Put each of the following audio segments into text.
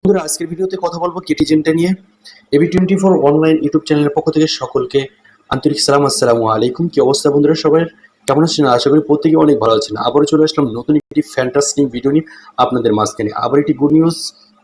বন্ধুরা আজকের ভিডিওতে কথা বলবো কেটিজেনটা নিয়ে। এবি24 অনলাইন ইউটিউব চ্যানেলের পক্ষ থেকে সকলকে আন্তরিক সালাম, আসসালামু আলাইকুম। কি অবস্থা বন্ধুরা, সবাই কেমন আছেন? আশা করি প্রত্যেকে অনেক ভালো আছেন। আবারও চলে আসলাম নতুন একটি ফ্যান্টাস্টিক ভিডিও নিয়ে আপনাদের মাঝখানে। আবার একটি গুড নিউজ,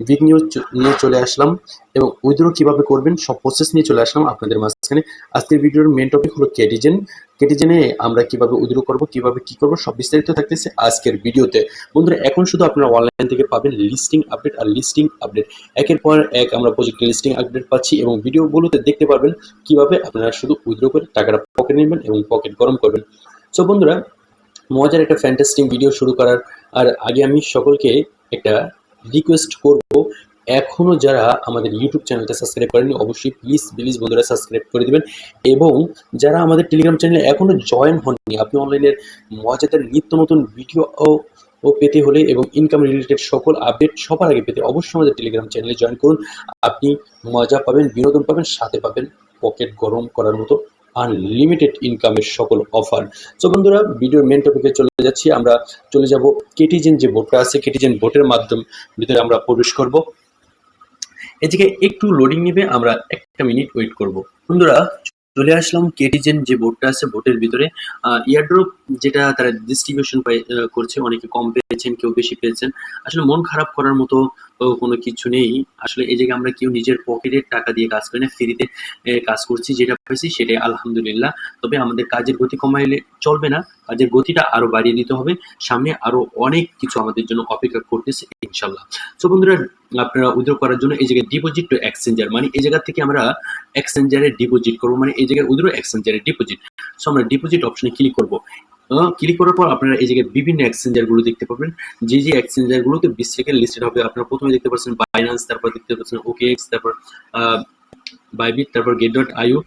বিগ নিউজ নিয়ে চলে আসলাম এবং উইথড্র কিভাবে করবেন সব প্রসেস নিয়ে চলে আসলাম আপনাদের মাঝখানে। আজকের ভিডিওর মেন টপিক হলো কেটিজেন। কেটিজেনে আমরা কিভাবে উইথড্র করব, কিভাবে কি করব, সব বিস্তারিত থাকতেছে আজকের ভিডিওতে। বন্ধুরা এখন শুধু আপনারা অনলাইন থেকে পাবেন লিস্টিং আপডেট আর লিস্টিং আপডেট। একের পর এক আমরা প্রজেক্টের লিস্টিং আপডেট পাচ্ছি এবং ভিডিওগুলোতে দেখতে পারবেন কিভাবে আপনারা শুধু উইথড্র করে টাকাটা পকেট নেবেন এবং পকেট গরম করবেন। সো বন্ধুরা, মজার একটা ফ্যান্টাস্টিক ভিডিও শুরু করার আর আগে আমি সকলকে একটা রিকোয়েস্ট করব, এখনও যারা আমাদের ইউটিউব চ্যানেলটা সাবস্ক্রাইব করেননি অবশ্যই প্লিজ বন্ধুরা সাবস্ক্রাইব করে দিবেন। এবং যারা আমাদের টেলিগ্রাম চ্যানেলে এখনও জয়েন হননি, আপনি অনলাইনের মজাদার নিত্য নতুন ভিডিও ও পেতে হলে এবং ইনকাম রিলেটেড সকল আপডেট সবার আগে পেতে অবশ্যই আমাদের টেলিগ্রাম চ্যানেলে জয়েন করুন। আপনি মজা পাবেন, বিনোদন পাবেন, সাথে পাবেন পকেট গরম করার মতো আনলিমিটেড ইনকামের সকল অফার। সো বন্ধুরা, ভিডিওর মেন টপিকে চলে যাচ্ছি। আমরা চলে যাব কেটিজেন যে বোর্ডটা আছে, কেটিজেন বোর্ডের মাধ্যম ভিতরে আমরা প্রবেশ করব। এদিকে একটু লোডিং নেবে, আমরা একটা মিনিট ওয়েট করব। বন্ধুরা চলে আসলাম কেটিজেন যে বোর্ডটা আছে বোর্ডের ভিতরে। ইয়ারড্রপ যেটা তারা ডিস্ট্রিবিউশন করছে, অনেকে কম পেয়েছেন, কেউ বেশি পেয়েছেন। আসলে মন খারাপ করার মতো কোনো কিছু নেই। আসলে এই জায়গায় আমরা কেউ নিজের পকেটের টাকা দিয়ে কাজ করি না, ফ্রিতে কাজ করছি, যেটা পেয়েছি সেটাই আলহামদুলিল্লাহ। তবে আমাদের কাজের গতি কমাইলে চলবে না, কাজের গতিটা আরো বাড়িয়ে দিতে হবে। সামনে আরো অনেক কিছু আমাদের জন্য অপেক্ষা করতেছে ইনশাল্লাহ। তো বন্ধুরা, আপনারা উইথড্র করার জন্য এই জায়গায় ডিপোজিট টু এক্সচেঞ্জার, মানে এই জায়গা থেকে আমরা এক্সচেঞ্জারে ডিপোজিট করবো, মানে এই জায়গায় উইথড্র এক্সচেঞ্জারে ডিপোজিট। সো আমরা ডিপোজিট অপশনে ক্লিক করবো। ক্লিক করার পর আপনারা এই জায়গায় বিভিন্ন এক্সচেঞ্জার গুলো দেখতে পাবেন। যে এক্সচেঞ্জার গুলোতে 20 সেকেন্ড লিস্টেড হবে, আপনারা প্রথমে দেখতে পাচ্ছেন বাইন্যান্স, তারপর দেখতে পাচ্ছেন ওকেএক্স, তারপর বাইবিট, তারপর get.io,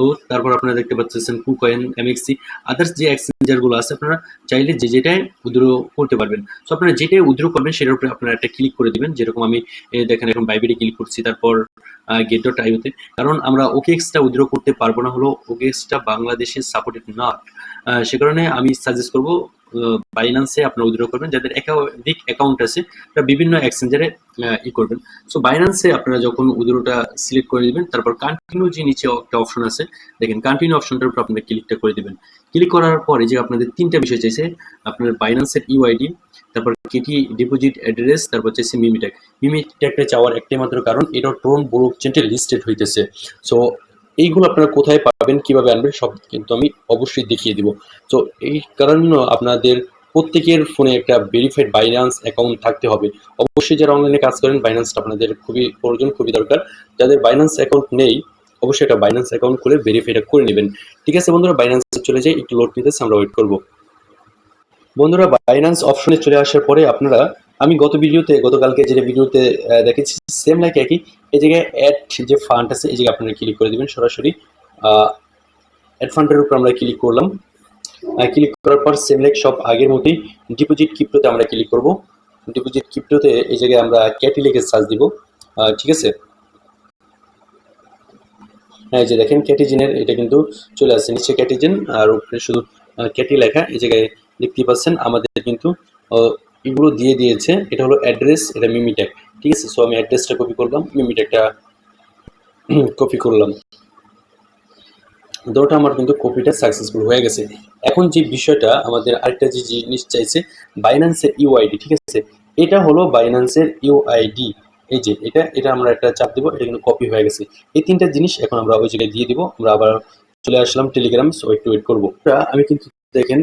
ও তারপর আপনারা দেখতে পাচ্ছেন কুকয়েন, এমএক্সি, আদার্স যে এক্সচেঞ্জার গুলো আছে আপনারা চাইলে যেটাই উইথড্র করতে পারবেন। সো আপনারা যেটাই উইথড্র করবেন সেটার উপরে আপনারা একটা ক্লিক করে দিবেন। যেরকম আমি দেখেন এখন বাইবিটে ক্লিক করছি, তারপর get.io তে। কারণ আমরা ওকেএক্সটা উইথড্র করতে পারবো না, হলো ওকেএক্সটা বাংলাদেশে সাপোর্টেড নট। সে কারণে আমি সাজেস্ট করবো বাইন্যান্সে আপনারা উইথড্র করবেন। যাদের একাধিক অ্যাকাউন্ট আছে তারা বিভিন্ন এক্সচেঞ্জারে করবেন। সো বাইন্যান্সে আপনারা যখন উইথড্রটা সিলেক্ট করে দিবেন, তারপর কন্টিনিউ যে নিচে একটা অপশন আছে দেখেন, কন্টিনিউ অপশনটার উপর আপনারা ক্লিকটা করে দিবেন। ক্লিক করার পরে যে আপনাদের তিনটা বিষয় চাইছে, আপনার বাইন্যান্সের ইউআইডি, তারপর কেটি ডিপোজিট অ্যাড্রেস, তারপর চাইছে মিমিট্যাগ। মিমিট্যাগটা চাওয়ার একটাই মাত্র কারণ এটা ট্রোন ব্লকচেইনে লিস্টেড হইতেছে। সো এইগুলো আপনারা কোথায় পাবেন, কিভাবে আনবেন, সব কিন্তু আমি অবশ্যই দেখিয়ে দিব। তো এই কারণে আপনাদের প্রত্যেকের ফোনে একটা ভেরিফাইড বাইন্যান্স অ্যাকাউন্ট থাকতে হবে। অবশ্যই যারা অনলাইনে কাজ করেন বাইন্যান্সটা আপনাদের খুবই প্রয়োজন, খুবই দরকার। যাদের বাইন্যান্স অ্যাকাউন্ট নেই অবশ্যই একটা বাইন্যান্স অ্যাকাউন্ট খুলে ভেরিফাইটা করে নেবেন। ঠিক আছে বন্ধুরা, বাইন্যান্সে চলে যাই, একটু লোড নিতেছে, আমরা ওয়েট করব। বন্ধুরা বাইন্যান্স অপশনে চলে আসার পরে আপনারা, আমি গতকালকে যেটা ভিডিওতে দেখেছি সেম লাইক একই, এই জায়গায় অ্যাড যে ফান্ড আছে এই জায়গায় আপনারা ক্লিক করে দেবেন। সরাসরি অ্যাড ফান্ডের উপর আমরা ক্লিক করলাম। ক্লিক করার পর সেম লাইক সব আগের মতোই ডিপোজিট ক্রিপ্টোতে আমরা ক্লিক করব। ডিপোজিট ক্রিপ্টোতে এই জায়গায় আমরা ক্যাটি লিখে সার্চ দিব। ঠিক আছে, হ্যাঁ যে দেখেন ক্যাটিজেনের এটা কিন্তু চলে আসছে নিচে ক্যাটিজেন, আর উপরে শুধু ক্যাটি লেখা। এই জায়গায় দেখতে পাচ্ছেন আমাদের কিন্তু এগুলো দিয়ে দিয়েছে। এটা হলো অ্যাড্রেস, এটা মিমিট্যাগ। ঠিক আছে, সো আমি অ্যাড্রেসটা কপি করলাম, মিমিট্যাগটা কপি করলাম। দুটোটা আমার কিন্তু কপিটা সাকসেসফুল হয়ে গেছে। এখন যে বিষয়টা আমাদের আরেকটা যে জিনিস চাইছে, বাইন্যান্সের ইউআইডি। ঠিক আছে, এটা হলো বাইন্যান্সের ইউআইডি। এই যে এটা আমরা একটা চাপ দিব, এটা কিন্তু কপি হয়ে গেছে। এই তিনটা জিনিস এখন আমরা ওই জায়গায় দিয়ে দিব। আমরা আবার চলে আসলাম টেলিগ্রাম, সো একটু ওয়েট করবো। আমি কিন্তু দেখেন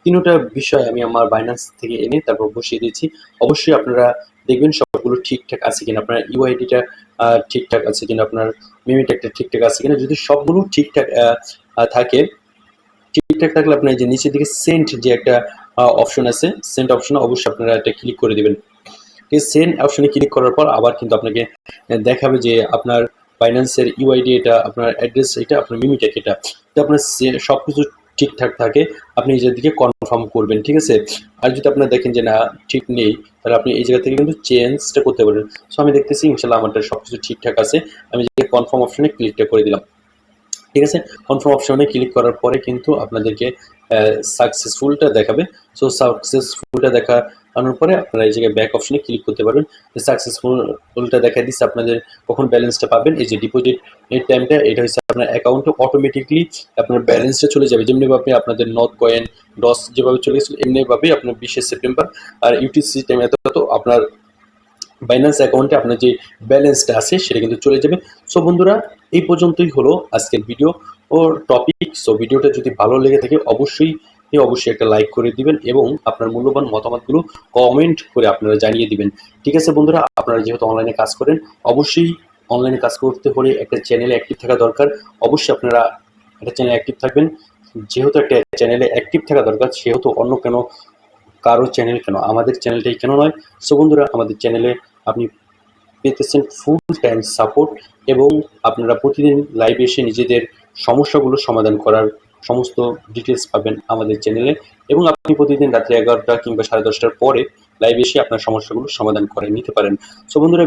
তিনটা বিষয় আমি আমার বাইন্যান্স থেকে এনে তারপর বসিয়ে দিয়েছি। অবশ্যই আপনারা দেখবেন সবগুলো ঠিকঠাক আছে কিনা, আপনার ইউআইডিটা ঠিকঠাক আছে কিনা, আপনার মিমিট্যাগটা ঠিকঠাক আছে কিনা। যদি সবগুলো ঠিকঠাক থাকে, ঠিকঠাক থাকলে আপনার যে নিচের দিকে সেন্ট যে একটা অপশন আছে, সেন্ট অপশনে অবশ্যই আপনারা এটা ক্লিক করে দেবেন। ঠিক আছে, সেন্ট অপশনে ক্লিক করার পর আবার কিন্তু আপনাকে দেখাবে যে আপনার বাইন্যান্সের ইউআইডি এটা, আপনার অ্যাড্রেস এটা, আপনার মিমিট্যাগ এটা। তো আপনার সব কিছু ঠিকঠাক থাকে আপনি এই দিকে কনফার্ম করবেন। ঠিক আছে, আর যদি আপনার দেখেন যে না ঠিক নেই, তাহলে আপনি এই জায়গা থেকে কিন্তু চেঞ্জটা করতে পারবেন। সো আমি দেখতেছি ইনশাল্লাহ আমারটা সব কিছু ঠিকঠাক আছে। আমি যে কনফার্ম অপশনে ক্লিকটা করে দিলাম। ঠিক আছে, কনফার্ম অপশনে ক্লিক করার পরে কিন্তু আপনাদেরকে সাকসেসফুলটা দেখাবে। সো সাকসেসফুলটা দেখা আনার পরে আপনারা এই জায়গায় ব্যাক অপশনে ক্লিক করতে পারবেন। সাকসেসফুলটা দেখা দিচ্ছে আপনাদের কখন ব্যালেন্সটা পাবেন। এই যে ডিপোজিট এর টাইমটা এটা হচ্ছে আপনার অ্যাকাউন্টে অটোমেটিকলি আপনার ব্যালেন্সটা চলে যাবে। যেমনিভাবে আপনাদের নট কয়েন ডস যেভাবে চলে গেছিল এমনিভাবেই আপনার 20শে সেপ্টেম্বর আর ইউটিসি টাইম এত আপনার বাইন্যান্স অ্যাকাউন্টে আপনার যে ব্যালেন্সটা আছে সেটা কিন্তু চলে যাবে। সো বন্ধুরা, এই পর্যন্তই হলো আজকের ভিডিও ও টপিক। সো ভিডিওটা যদি ভালো লেগে থাকে অবশ্যই একটা লাইক করে দিবেন এবং আপনার মূল্যবান মতামতগুলো কমেন্ট করে আপনারা জানিয়ে দিবেন। ঠিক আছে বন্ধুরা, আপনারা যেহেতু অনলাইনে কাজ করেন, অবশ্যই অনলাইনে কাজ করতে হলে একটা চ্যানেলে অ্যাক্টিভ থাকা দরকার। অবশ্যই আপনারা একটা চ্যানেলে অ্যাক্টিভ থাকবেন। যেহেতু একটা চ্যানেলে অ্যাক্টিভ থাকা দরকার, সেহেতু অন্য কারো চ্যানেল কেন, আমাদের চ্যানেলটাই কেন নয়। সো বন্ধুরা, আমাদের চ্যানেলে আপনি পেতেছেন ফুল টাইম সাপোর্ট এবং আপনারা প্রতিদিন লাইভে এসে নিজেদের সমস্যাগুলো সমাধান করার সমস্ত ডিটেলস পাবেন আমাদের চ্যানেলে এবং আপনি প্রতিদিন রাত্রি 11টা কিংবা 10:30টার পরে লাইভে এসে আপনার সমস্যাগুলো সমাধান করে নিতে পারেন। সো বন্ধুরা,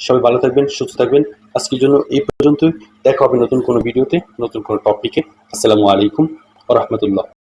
সবাই ভালো থাকবেন, সুস্থ থাকবেন। আজকের জন্য এই পর্যন্তই। দেখা হবে নতুন কোনো ভিডিওতে, নতুন কোনো টপিকে। আসসালামু আলাইকুম ওয়া রাহমাতুল্লাহ।